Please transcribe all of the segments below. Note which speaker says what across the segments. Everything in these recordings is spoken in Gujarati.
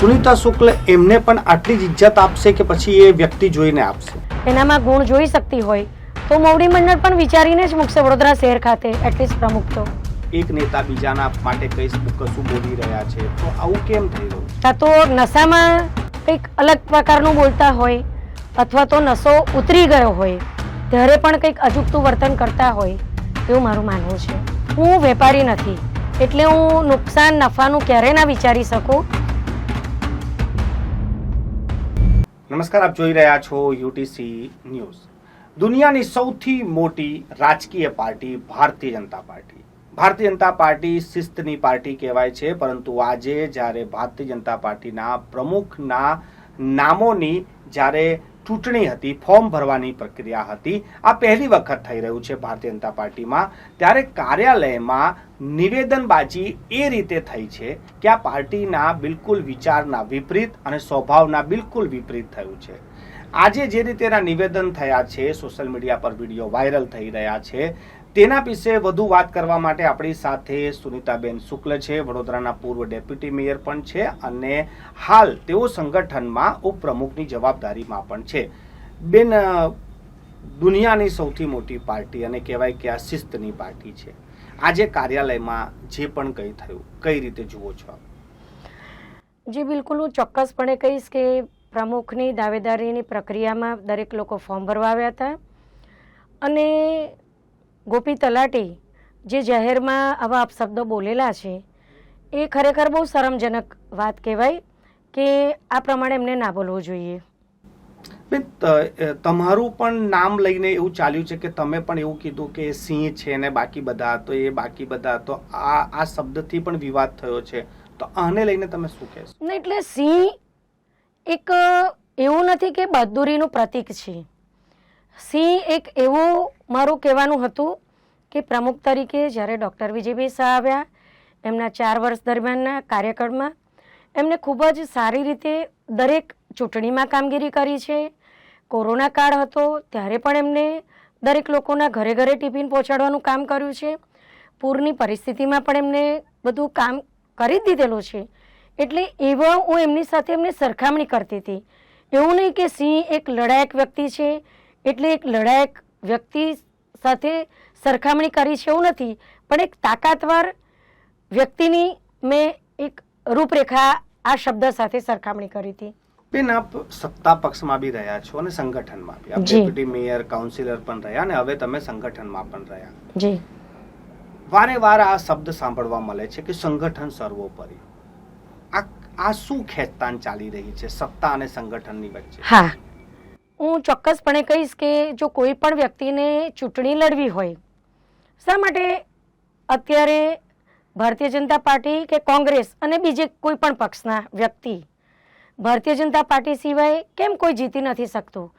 Speaker 1: સુનિતા શુક્લ એમને પણ આટલી જ ઇજ્જત આપશે કે પછી એ વ્યક્તિ જોઈને આપશે?
Speaker 2: એનામાં ગુણ જોઈ શકતી હોય તો મોવડી મંડળ પણ વિચારીને જ મૂકશે વડોદરા શહેર ખાતે એટલીસ્ટ પ્રમુખ તો.
Speaker 1: એક નેતા બીજાના માટે કશું બોલી રહ્યા છે તો આવું કેમ થઈ રહ્યું છે?
Speaker 2: કાં તો નશામાં કંઈક અલગ પ્રકારનું બોલતા હોય અથવા તો નશો ઉતરી ગયો હોય ત્યારે પણ કંઈક અજુગતું વર્તન કરતા હોય એવું મારું માનવું છે. હું વેપારી નથી એટલે હું નુકસાન નફાનું ક્યારેય ના વિચારી શકું.
Speaker 1: નમસ્કાર, આપ જોઈ રહ્યા છો યુટીસી ન્યૂઝ. દુનિયાની સૌથી મોટી રાજકીય party Bharatiya Janata party. Bharatiya Janata party શિસ્તની party કહેવાય છે, પરંતુ આજે જ્યારે ભારતીય જનતા પાર્ટીના પ્રમુખના નામોની જ્યારે ચૂંટણી હતી, ફોર્મ ભરવાની પ્રક્રિયા હતી, આ પહેલી વખત થઈ રહ્યું છે ભારતીય જનતા પાર્ટીમાં, ત્યારે કાર્યાલયમાં નિવેદનબાજી એ રીતે થઈ છે કે આ પાર્ટીના બિલકુલ વિચારના વિપરીત અને સ્વભાવના બિલકુલ વિપરીત થયું છે. આજે જે રીતેના નિવેદન થયા છે, સોશિયલ મીડિયા પર વિડીયો વાયરલ થઈ રહ્યા છે, તેના વિશે વધુ વાત કરવા માટે આપણી સાથે સુનિતાબેન શુક્લ છે. વડોદરાના પૂર્વ ડેપ્યુટી મેયર પણ છે અને હાલ તેઓ સંગઠનમાં ઉપપ્રમુખની જવાબદારીમાં પણ છે. બેન, દુનિયાની સૌથી મોટી પાર્ટી અને કહેવાય કે આ શિસ્તની પાર્ટી છે, આજે કાર્યાલયમાં જે પણ કંઈ થયું, કઈ રીતે જુઓ છો?
Speaker 2: જી બિલકુલ, હું ચોક્કસપણે કહીશ કે પ્રમુખની દાવેદારીની પ્રક્રિયામાં દરેક લોકો ફોર્મ ભરવા આવ્યા હતા અને ગોપી તલાટી જે જાહેરમાં આવા અપશબ્દો બોલેલા છે એ ખરેખર બહુ શરમજનક વાત કહેવાય કે આ પ્રમાણે એમને ના બોલવું જોઈએ.
Speaker 1: બેન, તમારું પણ નામ લઈને એવું ચાલ્યું છે કે તમે પણ એવું કીધું કે સિંહ છે ને બાકી બધા તો એ બાકી બધા તો આ શબ્દથી પણ વિવાદ થયો છે, તો આને લઈને તમે શું કહેશો?
Speaker 2: નહીં, એટલે સિંહ એક એવું નથી કે બહાદુરીનું પ્રતીક છે. સિંહ એક એવું મારું કહેવાનું હતું કે પ્રમુખ તરીકે જ્યારે ડૉક્ટર વિજયભાઈ શાહ આવ્યા, એમના 4 વર્ષ દરમિયાનના કાર્યકાળમાં એમને ખૂબ જ સારી રીતે દરેક ચૂંટણીમાં કામગીરી કરી છે. કોરોના કાળ હતો ત્યારે પણ એમને દરેક લોકોના ઘરે ઘરે ટિફિન પહોંચાડવાનું કામ કર્યું છે. પૂરની પરિસ્થિતિમાં પણ એમને બધું કામ કરી જ દીધેલું છે. એટલે એવા હું એમની સાથે એમને સરખામણી કરતી હતી. એવું નહીં કે સિંહ એક લડાયક વ્યક્તિ છે એટલે એક લડાયક વ્યક્તિ સાથે સરખામણી કરી છે એવું નથી, પણ એક તાકાતવાર વ્યક્તિની મેં એક રૂપરેખા આ શબ્દ સાથે સરખામણી કરી હતી.
Speaker 1: બેન, આપ સત્તા પક્ષમાં બી રહ્યા છો અને સંગઠનમાં બી. આપ ડેપ્યુટી મેયર, કાઉન્સિલર પણ રહ્યા અને હવે તમે સંગઠનમાં પણ રહ્યા.
Speaker 2: જી,
Speaker 1: વારે વાર આ શબ્દ સાંભળવા મળે છે કે સંગઠન સર્વોપરી. આ શું ખેંચતાણ ચાલી રહી છે સત્તા અને સંગઠનની વચ્ચે?
Speaker 2: હા, હું ચોક્કસપણે કહીશ કે જો કોઈ પણ વ્યક્તિને ચૂંટણી લડવી હોય, શા માટે અત્યારે ભારતીય જનતા પાર્ટી કે કોંગ્રેસ અને બીજે કોઈ પણ પક્ષના વ્યક્તિ ભારતીય જનતા પાર્ટી સિવાય કેમ કોઈ જીતી નથી શકતું?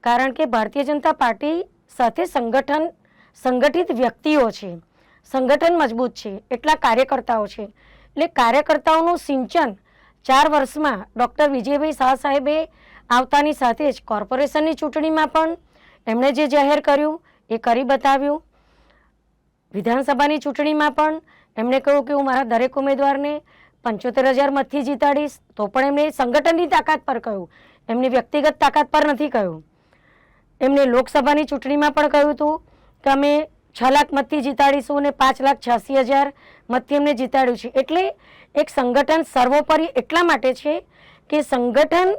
Speaker 2: કારણ કે ભારતીય જનતા પાર્ટી સાથે સંગઠિત વ્યક્તિઓ છે, સંગઠન મજબૂત છે, એટલા કાર્યકર્તાઓ છે. એટલે કાર્યકર્તાઓનું સિંચન 4 વર્ષમાં ડૉક્ટર વિજયભાઈ શાહ સાહેબે આવતાની સાથે જ કોર્પોરેશનની ચૂંટણીમાં પણ એમણે જે જાહેર કર્યું એ કરી બતાવ્યું. વિધાનસભાની ચૂંટણીમાં પણ એમણે કહ્યું કે હું મારા દરેક ઉમેદવારને 75,000 મતથી જીતાડીશ, તો પણ એમણે સંગઠનની તાકાત પર કહ્યું, એમની વ્યક્તિગત તાકાત પર નથી કહ્યું. એમણે લોકસભાની ચૂંટણીમાં પણ કહ્યું હતું કે અમે 6 લાખ મતથી જીતાડીશું અને 5,86,000 મતથી એમને જીતાડ્યું છે. એટલે એક સંગઠન સર્વોપરી એટલા માટે છે કે સંગઠન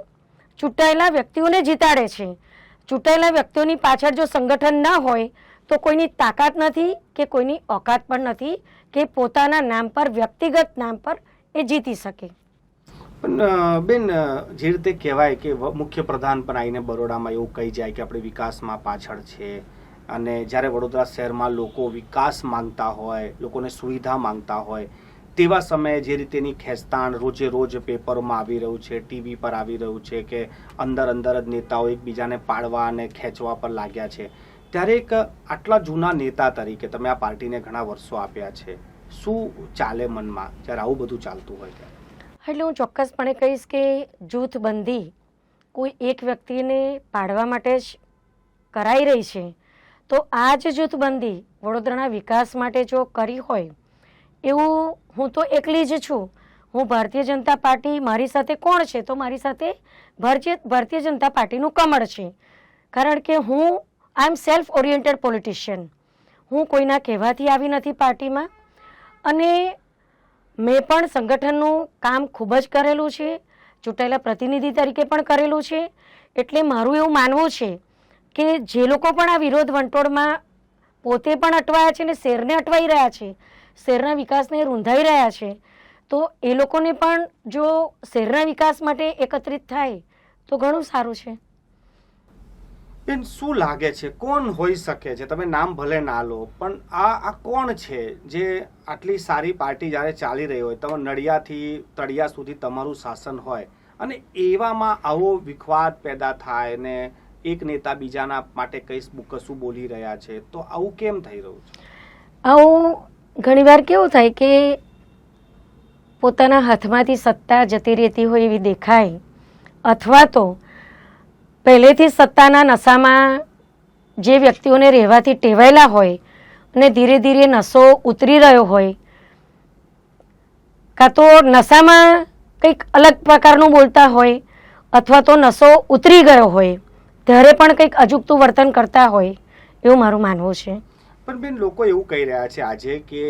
Speaker 2: ચૂંટાયેલા વ્યક્તિઓને જીતાડે છે. ચૂંટાયેલા વ્યક્તિઓની પાછળ જો સંગઠન ના હોય તો કોઈની તાકાત નથી કે કોઈની ઓકાત પણ નથી કે પોતાના નામ પર, વ્યક્તિગત નામ પર એ જીતી શકે.
Speaker 1: પણ બેન, જે રીતે કહેવાય કે મુખ્ય પ્રધાન પણ આવીને બરોડામાં એવું કહી જાય કે આપણે વિકાસમાં પાછળ છે, અને જ્યારે વડોદરા શહેરમાં લોકો વિકાસ માંગતા હોય, લોકોને સુવિધા માંગતા હોય, તેવા સમયે જે રીતેની ખેંચતાણ રોજે રોજ પેપરોમાં આવી રહ્યું છે, ટીવી પર આવી રહ્યું છે કે અંદર જ નેતાઓ એકબીજાને પાડવા અને ખેંચવા પર લાગ્યા છે, ત્યારે એક આટલા જૂના નેતા તરીકે તમે આ પાર્ટીને ઘણા વર્ષો આપ્યા છે, શું ચાલે મનમાં જ્યારે આવું બધું ચાલતું હોય ત્યારે?
Speaker 2: એટલે હું ચોક્કસપણે કહીશ કે જૂથબંધી કોઈ એક વ્યક્તિને પાડવા માટે જ કરાઈ રહી છે, તો આ જ જૂથબંધી વડોદરાના વિકાસ માટે જો કરી હોય એવું હું તો એકલી જ છું. હું ભારતીય જનતા પાર્ટી, મારી સાથે કોણ છે? તો મારી સાથે ભારતીય જનતા પાર્ટીનું કમળ છે. કારણ કે હું આઈ એમ સેલ્ફ ઓરિએન્ટેડ પોલિટિશિયન. હું કોઈના કહેવાથી આવી નથી પાર્ટીમાં, અને મેં પણ સંગઠનનું કામ ખૂબ જ કરેલું છે, ચૂંટાયેલા પ્રતિનિધિ તરીકે પણ કરેલું છે. એટલે મારું એવું માનવું છે કે જે લોકો પણ આ વિરોધ વંટોળમાં પોતે પણ અટવાયા છે અને શહેરને અટવાઈ રહ્યા છે, શહેરના વિકાસને રૂંધાઈ રહ્યા છે, તો એ લોકોને પણ જો શહેરના વિકાસ માટે એકત્રિત થાય તો ઘણું સારું છે.
Speaker 1: બેન, શું લાગે છે કોણ હોઈ શકે છે? તમે નામ ભલે ના લો, પણ આ કોણ છે જે આટલી સારી પાર્ટી જ્યારે ચાલી રહી હોય, તમે નડિયાથી તળિયા સુધી તમારું શાસન હોય અને એવામાં આવો વિખવાદ પેદા થાય ને એક નેતા બીજાના માટે કશું બોલી રહ્યા છે, તો આવું કેમ થઈ રહ્યું છે?
Speaker 2: આવું ઘણીવાર કેવું થાય કે પોતાના હાથમાંથી સત્તા જતી રહેતી હોય એવી દેખાય, અથવા તો પહેલેથી સત્તાના નશામાં જે વ્યક્તિઓને રહેવાથી ટેવાયેલા હોય અને ધીરે ધીરે નશો ઉતરી રહ્યો હોય, કાં તો નશામાં કંઈક અલગ પ્રકારનું બોલતા હોય, અથવા તો નશો ઉતરી ગયો હોય ત્યારે પણ કંઈક અજુગતું વર્તન કરતા હોય, એવું મારું માનવું છે.
Speaker 1: પણ બેન, લોકો એવું કહી રહ્યા છે આજે કે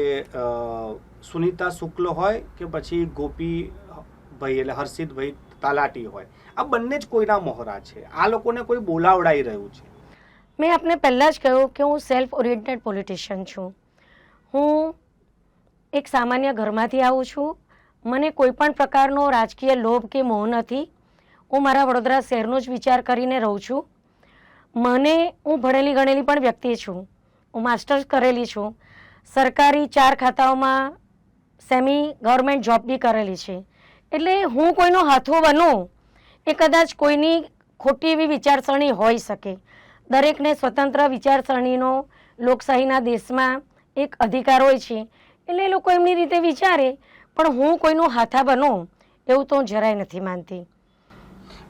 Speaker 1: સુનીતા શુક્લ હોય કે પછી ગોપીભાઈ એટલે હર્ષિતભાઈ તલાટી હોય, આ બંને જ કોઈના મોહરા છે. આ લોકોને કોઈ બોલાવડાઈ રહ્યું છે.
Speaker 2: મેં આપને પહેલાં જ કહ્યું કે હું સેલ્ફ ઓરિએન્ટેડ પોલિટિશિયન છું. હું એક સામાન્ય ઘરમાંથી આવું છું. મને કોઈ પણ પ્રકારનો રાજકીય લોભ કે મોહ નથી. હું મારા વડોદરા શહેરનો જ વિચાર કરીને રહું છું. હું ભણેલી ગણેલી પણ વ્યક્તિ છું. હું માસ્ટર્સ કરેલી છું. સરકારી 4 ખાતાઓમાં સેમી ગવર્મેન્ટ જોબ બી કરેલી છે. એટલે હું કોઈનો હાથો બનું એ કદાચ કોઈની ખોટી એવી વિચારસરણી હોઈ શકે. દરેકને સ્વતંત્ર વિચારસરણીનો લોકશાહીના દેશમાં એક અધિકાર હોય છે. એટલે એ લોકો એમની રીતે વિચારે, પણ હું કોઈનું હાથા બનું એવું તો હું જરાય નથી માનતી.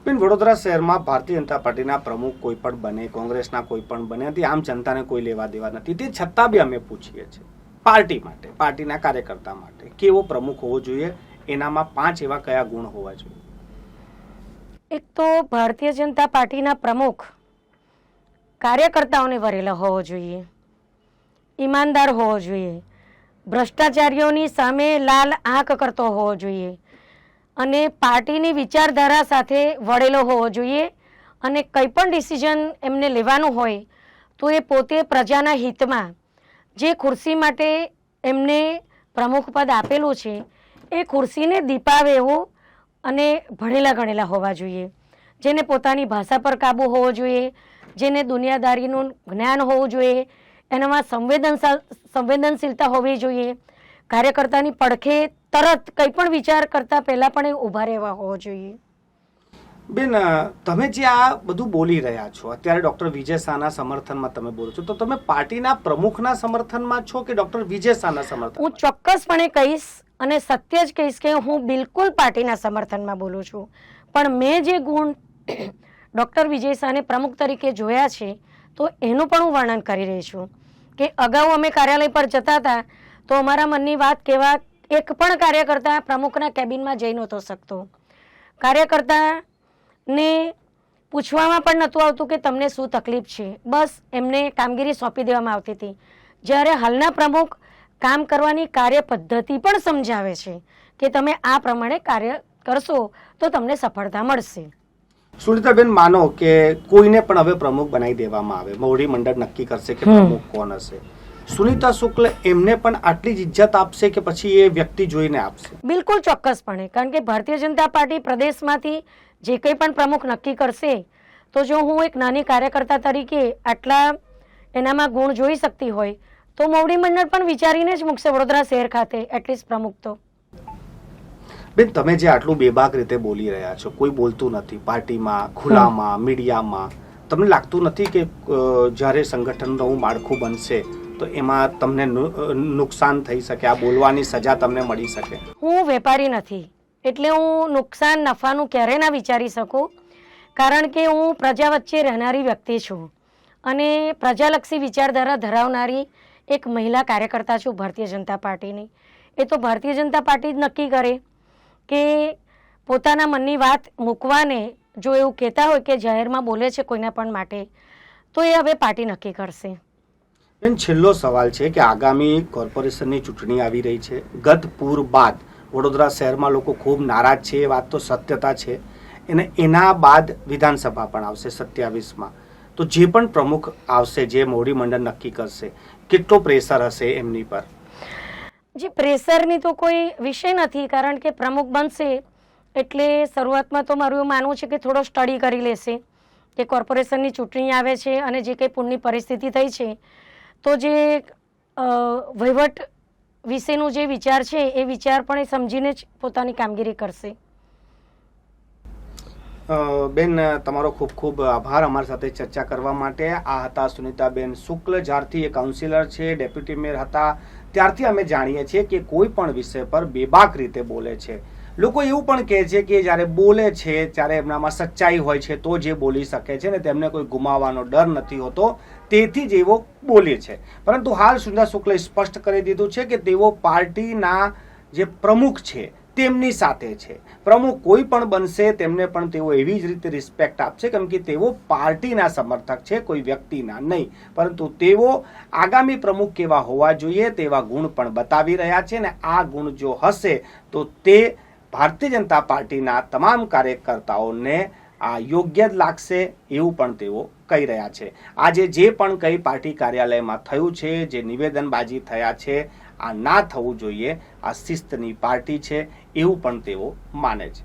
Speaker 1: બેન, વડોદરા શહેરમાં ભારતીય જનતા પાર્ટીના પ્રમુખ કોઈ પણ બને, કોંગ્રેસના કોઈ પણ બને, આમ જનતાને કોઈ લેવા દેવા નથી. તે છતાં બી અમે પૂછીએ છીએ પાર્ટી માટે, પાર્ટીના કાર્યકર્તા માટે કેવો પ્રમુખ હોવો જોઈએ, એનામાં 5 એવા કયા ગુણ હોવા જોઈએ?
Speaker 2: એક તો ભારતીય જનતા પાર્ટીના પ્રમુખ કાર્યકર્તાઓને વરેલો હોવો જોઈએ, ઈમાનદાર હોવો જોઈએ, ભ્રષ્ટાચારીઓની સામે લાલ આંખ કરતો હોવો જોઈએ, અને પાર્ટીની વિચારધારા સાથે વળેલો હોવો જોઈએ, અને કંઈ પણ ડિસિઝન એમને લેવાનું હોય તો એ પોતે પ્રજાના હિતમાં જે ખુરશી માટે એમને પ્રમુખ પદ આપેલું છે એ ખુરશીને દીપાવે એવું અને ભણેલા ગણેલા હોવા જોઈએ, જેને પોતાની ભાષા પર કાબૂ હોવો જોઈએ, જેને દુનિયાદારીનું જ્ઞાન હોવું જોઈએ, એનામાં સંવેદનશીલતા હોવી જોઈએ, કાર્યકર્તાની પડખે તરત કંઈ પણ વિચાર કરતા પહેલાં પણ એ ઊભા રહેવા હોવો જોઈએ.
Speaker 1: બેન, તમે જે આ બધું બોલી રહ્યા છો અત્યારે ડોક્ટર વિજય શાહના સમર્થનમાં તમે બોલો છો, તો તમે પાર્ટીના પ્રમુખના સમર્થનમાં છો કે ડોક્ટર વિજય શાહના સમર્થન?
Speaker 2: હું ચોક્કસપણે કહીશ અને સત્ય જ કહીશ કે હું બિલકુલ પાર્ટીના સમર્થનમાં બોલું છું. પણ મેં જે ગુણ ડૉક્ટર વિજય શાહને પ્રમુખ તરીકે જોયા છે તો એનું પણ હું વર્ણન કરી રહી છું કે અગાઉ અમે કાર્યાલય પર જતા હતા તો અમારા મનની વાત કહેવા એક પણ કાર્યકર્તા પ્રમુખના કેબિનમાં જઈ નહોતો શકતો. કાર્યકર્તાને પૂછવામાં પણ નહોતું આવતું કે તમને શું તકલીફ છે, બસ એમને કામગીરી સોંપી દેવામાં આવતી હતી. જ્યારે હાલના પ્રમુખ કામ કરવાની કાર્ય પદ્ધતિ પણ સમજાવે છે કે તમે આ પ્રમાણે કાર્ય કરશો તો તમને સફળતા મળશે.
Speaker 1: સુનીતાબેન, માનો કે કોઈને પણ હવે પ્રમુખ બનાવી દેવામાં આવે, મોવડી મંડળ નક્કી કરશે કે પ્રમુખ કોણ હશે, સુનીતા શુક્લ એમને પણ આટલી જ ઇજ્જત આપશે કે પછી એ વ્યક્તિ જોઈને આપશે?
Speaker 2: બિલકુલ ચોક્કસપણે, કારણ કે ભારતીય જનતા પાર્ટી પ્રદેશમાંથી જે કંઈ પણ પ્રમુખ નક્કી કરશે તો જો હું એક નાની કાર્યકર્તા તરીકે આટલા એનામાં ગુણ જોઈ શકતી હોય તો મોવડી મંડળ પણ વિચારીને જ મૂકશે વડોદરા શહેર ખાતે એટલીસ્ટ પ્રમુખ તો.
Speaker 1: બેન, તમે જે આટલું બેબાક રીતે બોલી રહ્યા છો, કોઈ બોલતું નથી પાર્ટીમાં, ખુલ્લામાં, મીડિયામાં, તમને લાગતું નથી કે જ્યારે સંગઠનનું નવું માળખું બનશે તો એમાં તમને નુકસાન થઈ શકે, આ બોલવાની સજા તમને મળી શકે?
Speaker 2: હું વેપારી નથી એટલે હું નુકસાન નફાનું ક્યારેય ના વિચારી શકું, કારણ કે હું પ્રજા વચ્ચે રહેનારી વ્યક્તિ છું અને પ્રજાલક્ષી વિચારધારા ધરાવનારી એક મહિલા કાર્યકર્તા છું ભારતીય જનતા પાર્ટીની. એ તો ભારતીય જનતા પાર્ટી જ નક્કી કરે કે પોતાના મનની વાત મૂકવાને જો એવું કહેતા હોય કે જાહેરમાં બોલે છે કોઈના પણ માટે, તો એ હવે પાર્ટી નક્કી કરશે.
Speaker 1: બેન, છેલ્લો સવાલ છે કે આગામી કોર્પોરેશનની ચૂંટણી આવી રહી છે. ગત પૂર બાદ વડોદરા શહેરમાં લોકો ખૂબ નારાજ છે, એ વાત તો સત્યતા છે. અને એના બાદ વિધાનસભા પણ આવશે 27માં. તો જે પણ પ્રમુખ આવશે, જે મોવડી મંડળ નક્કી કરશે, કેટલો પ્રેશર હશે એમની પર?
Speaker 2: જે પ્રેશરની તો કોઈ વિષય નથી, કારણ કે પ્રમુખ બનશે એટલે શરૂઆતમાં તો મારું એવું માનવું છે કે થોડો સ્ટડી કરી લેશે કે કોર્પોરેશનની ચૂંટણી આવે છે અને જે કંઈ પૂરની પરિસ્થિતિ થઈ છે, તો જે વહીવટ વિશેનો જે વિચાર છે એ વિચાર પણ એ સમજીને જ પોતાની કામગીરી કરશે.
Speaker 1: બેન, તમારો ખૂબ ખૂબ આભાર અમારી સાથે ચર્ચા કરવા માટે. આ હતા સુનિતાબેન શુક્લ. જ્યારથી એ કાઉન્સિલર છે, ડેપ્યુટી મેયર હતા, ત્યારથી અમે જાણીએ છીએ કે કોઈ પણ વિષય પર બેબાક રીતે બોલે છે. લોકો એવું પણ કહે છે કે જ્યારે બોલે છે ત્યારે એમનામાં સચ્ચાઈ હોય છે તો જે બોલી શકે છે ને તેમને કોઈ ગુમાવવાનો ડર નથી હોતો, તેથી જ એવો બોલે છે. પરંતુ હાલ સુનિતા શુક્લે સ્પષ્ટ કરી દીધું છે કે તેઓ પાર્ટીના જે પ્રમુખ છે તેમની સાથે છે. પ્રમુખ કોઈ પણ બનશે તેમને પણ તેઓ એવી જ રીતે રિસ્પેક્ટ આપશે, કેમ કે તેઓ પાર્ટીના સમર્થક છે, કોઈ વ્યક્તિના નહીં. પરંતુ તેઓ આગામી પ્રમુખ કેવા હોવા જોઈએ તેવા ગુણ પણ બતાવી રહ્યા છે ને આ ગુણ જો હશે તો તે ભારતીય જનતા પાર્ટીના તમામ કાર્યકર્તાઓને આ યોગ્ય જ લાગશે એવું પણ તેઓ કહી રહ્યા છે. આજે જે પણ કંઈ પાર્ટી કાર્યાલયમાં થયું છે, જે નિવેદનબાજી થયા છે, આ ના થવું જોઈએ. આ શિસ્તની પાર્ટી છે એવું પણ તેઓ માને છે.